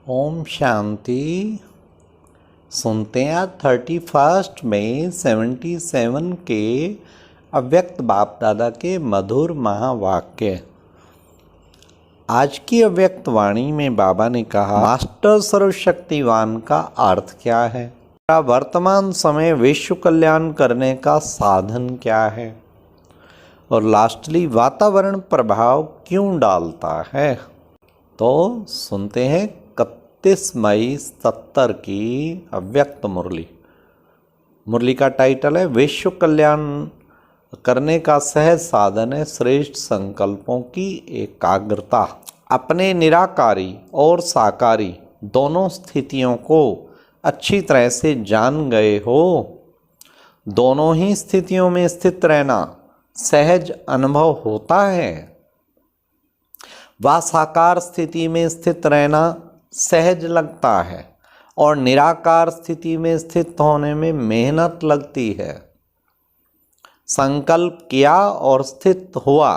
ओम शांति। सुनते हैं आज 31 मई 77 के अव्यक्त बाप दादा के मधुर महावाक्य। आज की अव्यक्त वाणी में बाबा ने कहा, मास्टर सर्वशक्तिवान का अर्थ क्या है? वर्तमान समय विश्व कल्याण करने का साधन क्या है? और लास्टली वातावरण प्रभाव क्यों डालता है? तो सुनते हैं 31 मई 70 की अव्यक्त मुरली का टाइटल है विश्व कल्याण करने का सहज साधन है श्रेष्ठ संकल्पों की एकाग्रता। अपने निराकारी और साकारी दोनों स्थितियों को अच्छी तरह से जान गए हो। दोनों ही स्थितियों में स्थित रहना सहज अनुभव होता है। वह साकार स्थिति में स्थित रहना सहज लगता है और निराकार स्थिति में स्थित होने में मेहनत लगती है। संकल्प किया और स्थित हुआ।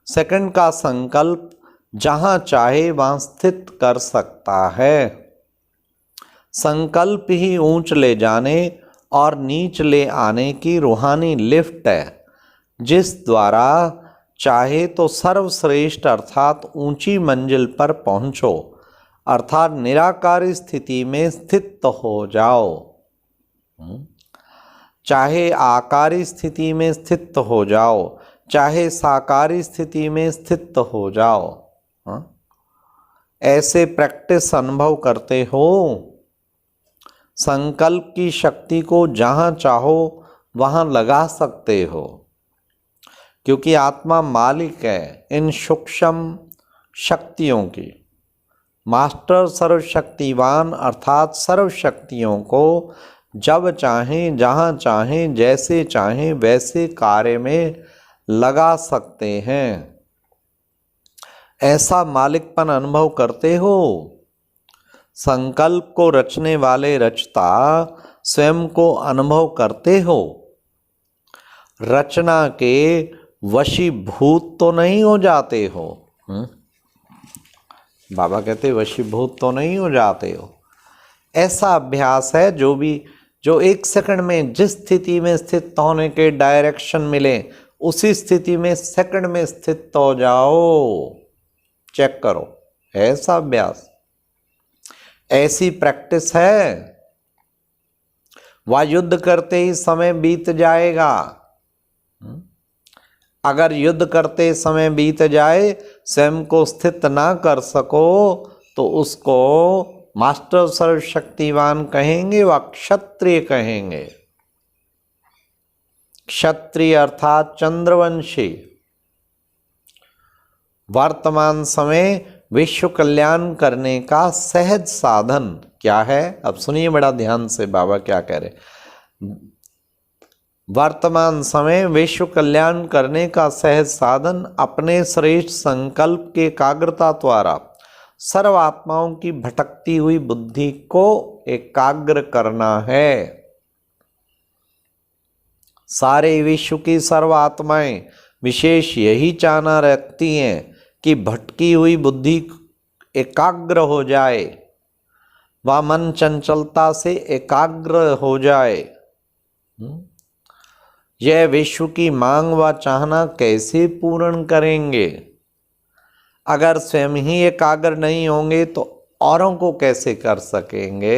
सेकंड का संकल्प जहां चाहे वहां स्थित कर सकता है। संकल्प ही ऊंच ले जाने और नीच ले आने की रूहानी लिफ्ट है, जिस द्वारा चाहे तो सर्वश्रेष्ठ अर्थात ऊंची मंजिल पर पहुंचो, अर्थात निराकारी स्थिति में स्थित हो जाओ। चाहे आकारी स्थिति में स्थित हो जाओ, चाहे साकारी स्थिति में स्थित हो जाओ। ऐसे प्रैक्टिस अनुभव करते हो। संकल्प की शक्ति को जहां चाहो वहां लगा सकते हो, क्योंकि आत्मा मालिक है इन सूक्ष्म शक्तियों की। मास्टर सर्वशक्तिवान अर्थात सर्वशक्तियों को जब चाहें, जहाँ चाहें, जैसे चाहें वैसे कार्य में लगा सकते हैं। ऐसा मालिकपन अनुभव करते हो। संकल्प को रचने वाले रचता स्वयं को अनुभव करते हो। रचना के वशीभूत तो नहीं हो जाते हो। बाबा कहते वशीभूत तो नहीं हो जाते हो। ऐसा अभ्यास है जो एक सेकंड में जिस स्थिति में स्थित होने के डायरेक्शन मिले उसी स्थिति में सेकंड में स्थित हो जाओ। चेक करो, ऐसा अभ्यास, ऐसी प्रैक्टिस है। वह युद्ध करते ही समय बीत जाएगा। अगर युद्ध करते समय बीत जाए, स्वयं को स्थित ना कर सको, तो उसको मास्टर सर्वशक्तिवान कहेंगे, व क्षत्रिय कहेंगे। क्षत्रिय अर्थात चंद्रवंशी। वर्तमान समय विश्व कल्याण करने का सहज साधन क्या है? अब सुनिए बड़ा ध्यान से बाबा क्या कह रहे। वर्तमान समय विश्व कल्याण करने का सहज साधन अपने श्रेष्ठ संकल्प के एकाग्रता द्वारा सर्व आत्माओं की भटकती हुई बुद्धि को एकाग्र करना है। सारे विश्व की सर्व आत्माएं विशेष यही चाहना रखती हैं कि भटकी हुई बुद्धि एकाग्र हो जाए, वह मन चंचलता से एकाग्र हो जाए। यह विश्व की मांग व चाहना कैसे पूर्ण करेंगे? अगर स्वयं ही एकाग्र नहीं होंगे तो औरों को कैसे कर सकेंगे?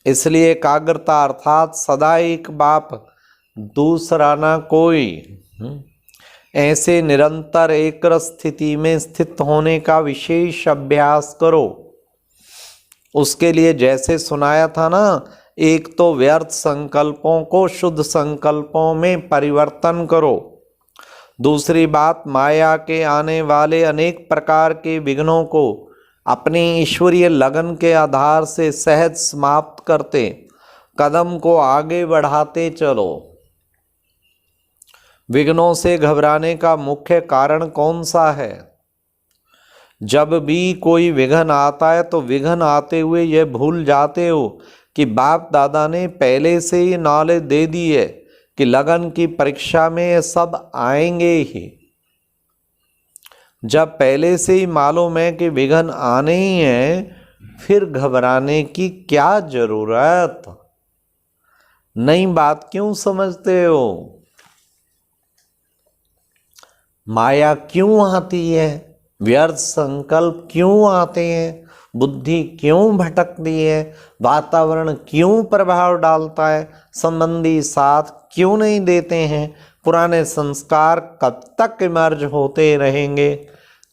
इसलिए एकाग्रता अर्थात सदा एक बाप दूसरा ना कोई, ऐसे निरंतर एक स्थिति में स्थित होने का विशेष अभ्यास करो। उसके लिए जैसे सुनाया था ना, एक तो व्यर्थ संकल्पों को शुद्ध संकल्पों में परिवर्तन करो। दूसरी बात, माया के आने वाले अनेक प्रकार के विघ्नों को अपनी ईश्वरीय लगन के आधार से सहज समाप्त करते कदम को आगे बढ़ाते चलो। विघ्नों से घबराने का मुख्य कारण कौन सा है? जब भी कोई विघ्न आता है तो विघ्न आते हुए यह भूल जाते हो कि बाप दादा ने पहले से ही नॉलेज दे दी है कि लगन की परीक्षा में ये सब आएंगे ही। जब पहले से ही मालूम है कि विघ्न आने ही हैं, फिर घबराने की क्या जरूरत? नई बात क्यों समझते हो? माया क्यों आती है? व्यर्थ संकल्प क्यों आते हैं? बुद्धि क्यों भटकती है? वातावरण क्यों प्रभाव डालता है? संबंधी साथ क्यों नहीं देते हैं? पुराने संस्कार कब तक इमर्ज होते रहेंगे?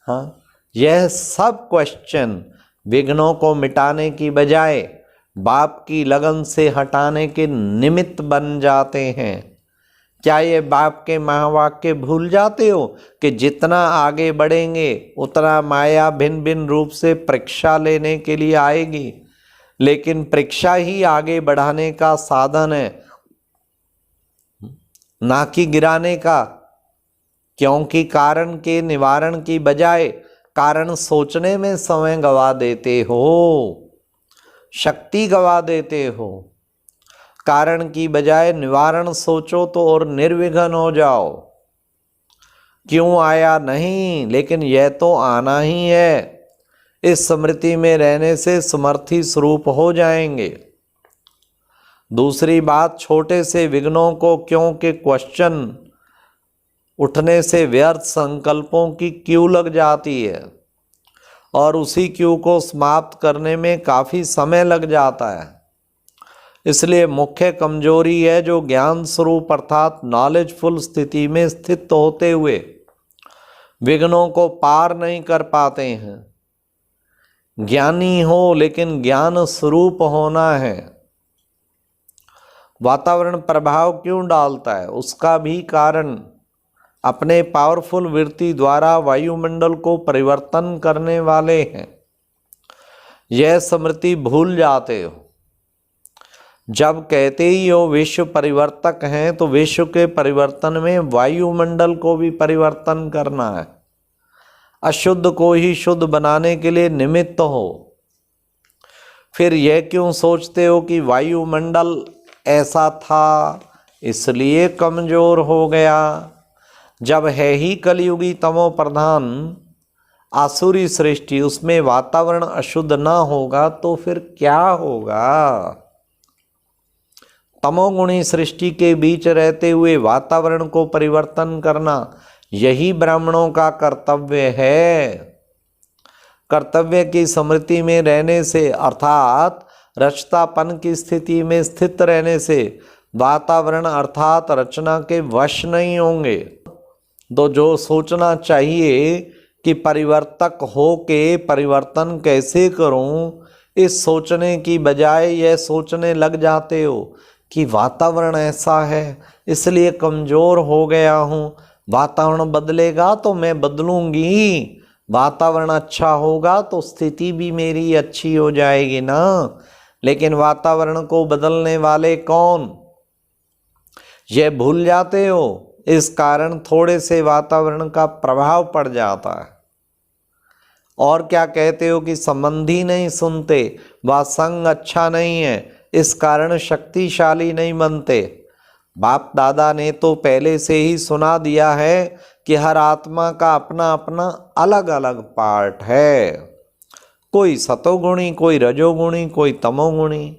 हाँ, यह सब क्वेश्चन विघ्नों को मिटाने की बजाय बाप की लगन से हटाने के निमित्त बन जाते हैं। क्या ये बाप के महावाक्य भूल जाते हो कि जितना आगे बढ़ेंगे उतना माया भिन्न भिन्न रूप से परीक्षा लेने के लिए आएगी, लेकिन परीक्षा ही आगे बढ़ाने का साधन है, ना कि गिराने का। क्योंकि कारण के निवारण की बजाय कारण सोचने में समय गवा देते हो, शक्ति गवा देते हो। कारण की बजाय निवारण सोचो तो और निर्विघ्न हो जाओ। क्यों आया नहीं, लेकिन यह तो आना ही है। इस स्मृति में रहने से समर्थी स्वरूप हो जाएंगे। दूसरी बात, छोटे से विघ्नों को क्योंकि क्वेश्चन उठने से व्यर्थ संकल्पों की क्यू लग जाती है और उसी क्यू को समाप्त करने में काफ़ी समय लग जाता है। इसलिए मुख्य कमजोरी है जो ज्ञान स्वरूप अर्थात नॉलेजफुल स्थिति में स्थित होते हुए विघ्नों को पार नहीं कर पाते हैं। ज्ञानी हो लेकिन ज्ञान स्वरूप होना है। वातावरण प्रभाव क्यों डालता है, उसका भी कारण अपने पावरफुल वृत्ति द्वारा वायुमंडल को परिवर्तन करने वाले हैं। यह स्मृति भूल जाते हो। जब कहते ही हो विश्व परिवर्तक हैं, तो विश्व के परिवर्तन में वायुमंडल को भी परिवर्तन करना है। अशुद्ध को ही शुद्ध बनाने के लिए निमित्त हो। फिर यह क्यों सोचते हो कि वायुमंडल ऐसा था इसलिए कमजोर हो गया? जब है ही कलयुगी तमो प्रधान आसुरी सृष्टि, उसमें वातावरण अशुद्ध ना होगा तो फिर क्या होगा? तमोगुणी सृष्टि के बीच रहते हुए वातावरण को परिवर्तन करना यही ब्राह्मणों का कर्तव्य है। कर्तव्य की स्मृति में रहने से अर्थात रचतापन की स्थिति में स्थित रहने से वातावरण अर्थात रचना के वश नहीं होंगे। तो जो सोचना चाहिए कि परिवर्तक हो के परिवर्तन कैसे करूं, इस सोचने की बजाय यह सोचने लग जाते हो कि वातावरण ऐसा है इसलिए कमज़ोर हो गया हूँ। वातावरण बदलेगा तो मैं बदलूंगी, वातावरण अच्छा होगा तो स्थिति भी मेरी अच्छी हो जाएगी ना। लेकिन वातावरण को बदलने वाले कौन, यह भूल जाते हो। इस कारण थोड़े से वातावरण का प्रभाव पड़ जाता है। और क्या कहते हो कि संबंधी नहीं सुनते, व संग अच्छा नहीं है, इस कारण शक्तिशाली नहीं बनते। बाप दादा ने तो पहले से ही सुना दिया है कि हर आत्मा का अपना अपना अलग अलग पार्ट है। कोई सतोगुणी, कोई रजोगुणी, कोई तमोगुणी।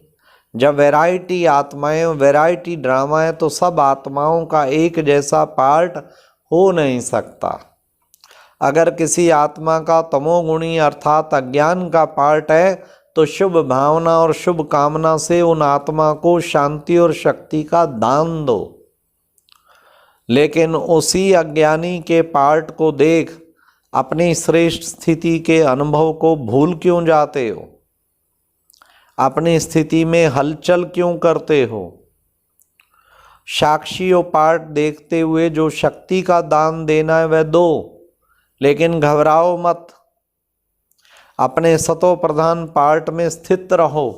जब वैरायटी आत्माएं, वैरायटी ड्रामा है, तो सब आत्माओं का एक जैसा पार्ट हो नहीं सकता। अगर किसी आत्मा का तमोगुणी अर्थात अज्ञान का पार्ट है तो शुभ भावना और शुभ कामना से उन आत्मा को शांति और शक्ति का दान दो। लेकिन उसी अज्ञानी के पार्ट को देख अपनी श्रेष्ठ स्थिति के अनुभव को भूल क्यों जाते हो? अपनी स्थिति में हलचल क्यों करते हो? साक्षी और पार्ट देखते हुए जो शक्ति का दान देना है वह दो, लेकिन घबराओ मत। अपने सतो प्रधान पार्ट में स्थित रहो।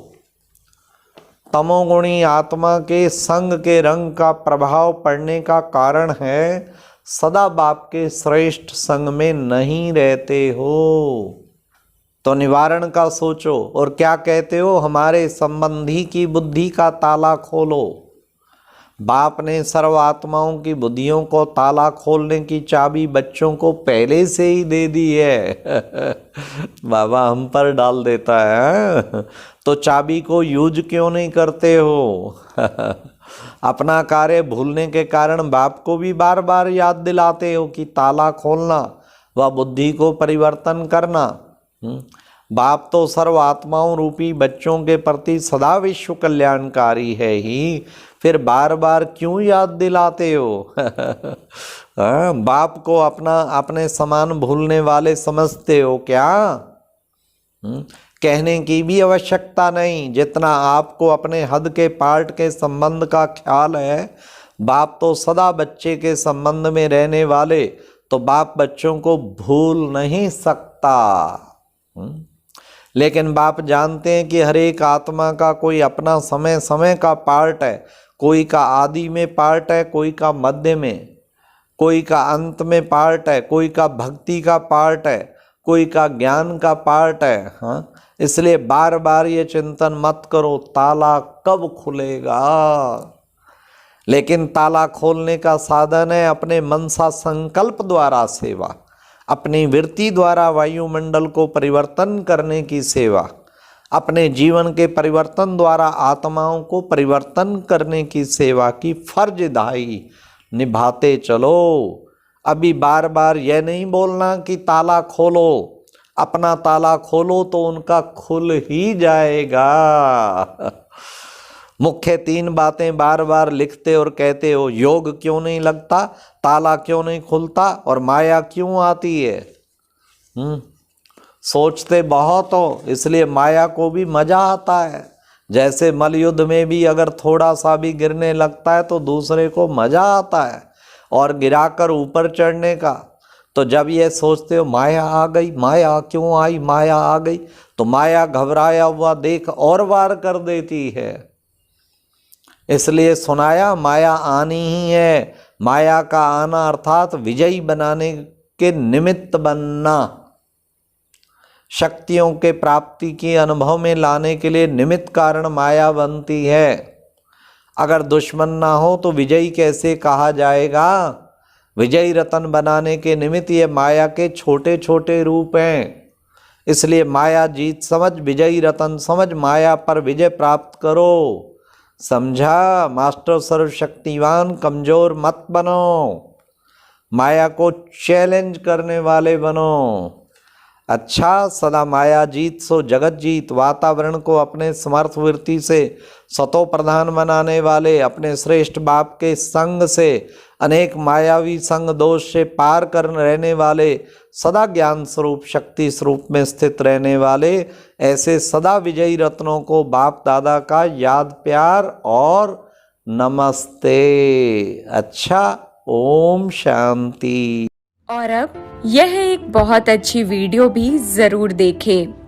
तमोगुणी आत्मा के संग के रंग का प्रभाव पड़ने का कारण है सदा बाप के श्रेष्ठ संग में नहीं रहते हो। तो निवारण का सोचो। और क्या कहते हो, हमारे संबंधी की बुद्धि का ताला खोलो। बाप ने सर्व आत्माओं की बुद्धियों को ताला खोलने की चाबी बच्चों को पहले से ही दे दी है। बाबा हम पर डाल देता है, तो चाबी को यूज क्यों नहीं करते हो? अपना कार्य भूलने के कारण बाप को भी बार बार याद दिलाते हो कि ताला खोलना व बुद्धि को परिवर्तन करना। बाप तो सर्व आत्माओं रूपी बच्चों के प्रति सदा विश्व कल्याणकारी है ही, फिर बार बार क्यों याद दिलाते हो? बाप को अपने समान भूलने वाले समझते हो क्या? कहने की भी आवश्यकता नहीं, जितना आपको अपने हद के पार्ट के संबंध का ख्याल है, बाप तो सदा बच्चे के संबंध में रहने वाले, तो बाप बच्चों को भूल नहीं सकता। लेकिन बाप जानते हैं कि हर एक आत्मा का कोई अपना समय समय का पार्ट है, कोई का आदि में पार्ट है, कोई का मध्य में, कोई का अंत में पार्ट है, कोई का भक्ति का पार्ट है, कोई का ज्ञान का पार्ट है। हाँ, इसलिए बार बार ये चिंतन मत करो ताला कब खुलेगा। लेकिन ताला खोलने का साधन है अपने मनसा संकल्प द्वारा सेवा, अपनी वृत्ति द्वारा वायुमंडल को परिवर्तन करने की सेवा, अपने जीवन के परिवर्तन द्वारा आत्माओं को परिवर्तन करने की सेवा की फर्जदारी निभाते चलो। अभी बार बार यह नहीं बोलना कि ताला खोलो, अपना ताला खोलो तो उनका खुल ही जाएगा। मुख्य 3 बातें बार बार लिखते और कहते हो, योग क्यों नहीं लगता, ताला क्यों नहीं खुलता और माया क्यों आती है। सोचते बहुत हो, इसलिए माया को भी मजा आता है। जैसे मलयुद्ध में भी अगर थोड़ा सा भी गिरने लगता है तो दूसरे को मजा आता है, और गिराकर ऊपर चढ़ने का। तो जब ये सोचते हो माया आ गई, माया क्यों आई, माया आ गई, तो माया घबराया हुआ देख और वार कर देती है। इसलिए सुनाया माया आनी ही है। माया का आना अर्थात विजयी बनाने के निमित्त बनना, शक्तियों के प्राप्ति के अनुभव में लाने के लिए निमित्त कारण माया बनती है। अगर दुश्मन ना हो तो विजयी कैसे कहा जाएगा? विजयी रतन बनाने के निमित्त ये माया के छोटे छोटे रूप हैं। इसलिए माया जीत समझ, विजयी रतन समझ, माया पर विजय प्राप्त करो। समझा? मास्टर सर्वशक्तिवान कमजोर मत बनो, माया को चैलेंज करने वाले बनो। अच्छा, सदा माया जीत सो जगत जीत। वातावरण को अपने समर्थ वृत्ति से सतो प्रधान बनाने वाले, अपने श्रेष्ठ बाप के संग से अनेक मायावी संग दोष से पार कर रहने वाले, सदा ज्ञान स्वरूप शक्ति स्वरूप में स्थित रहने वाले, ऐसे सदा विजयी रत्नों को बाप दादा का याद प्यार और नमस्ते। अच्छा, ओम शांति। और अब यह एक बहुत अच्छी वीडियो भी जरूर देखें।